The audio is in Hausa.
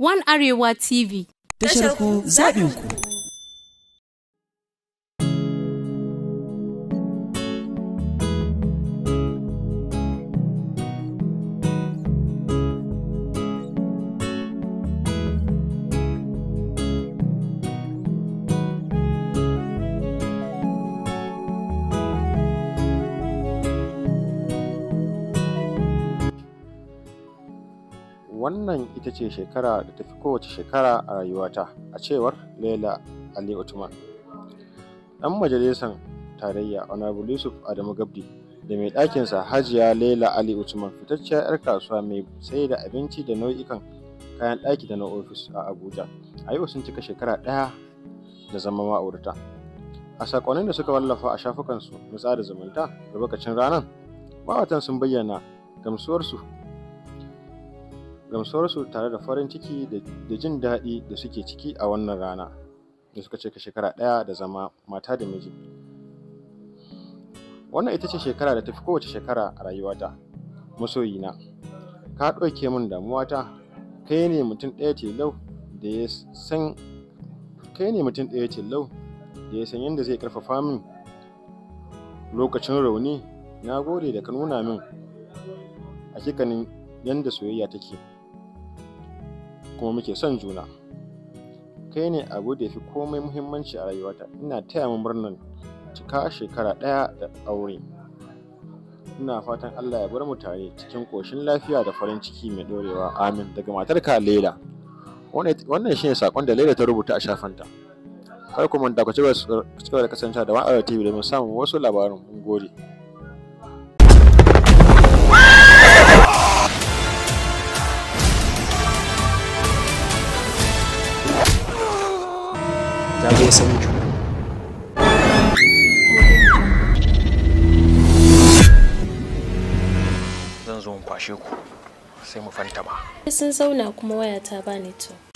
One Arewa TV. Tashar ku zaɓin ku. Wannan ita ce shekara da tafi kowace shekara a rayuwata, a cewar Laylah Ali Othman, ɗan majalisar tarayya Onarabul Yusuf Adamu Gagdi da mai ɗakinsa Hajiya Laylah Ali Othman, fitacciyar 'yar kasuwa mai sayar da abinci da nau'ikan kayan ɗaki da na ofis a Abuja. A yau sun cika shekara ɗaya da zama ma'aurata. A saƙonnin da suka wallafa a shafukansu na sada zumunta da lokacin ranar, ma'auratan sun bayyana gamsuwarsu tare da farin ciki da jin daɗi da suke ciki a wannan rana da suka cika shekara ɗaya da zama mata da miji. Wannan ita ce shekara da tafi kowace shekara a rayuwata. Masoyina, ka ɗauke min damuwata, kai ne mutum ɗaya tilo da ya san yadda zai ƙarfafa min lokacin rauni. Na gode da ka nuna min hakikanin yadda soyayya take, kuma muke son juna. Kai ne abu da ya fi komai muhimmanci a rayuwata. Ina taya mu murnar cika shekara ɗaya da aure. Ina fatan Allah ya bar mu tare cikin ƙoshin lafiya da farin ciki mai ɗorewa. Amin. Daga matarka Laylah. Wannan shine saƙon da Laylah ta rubuta a shafinta. Kar ku manta ku ci gaba da kasancewa da One Arewa TV domin samun wasu labaran. Mun gode. Zagaye samu zan zo mu kwashe ku sai mu fanta ba. Sun zauna kuma waya ta ba network.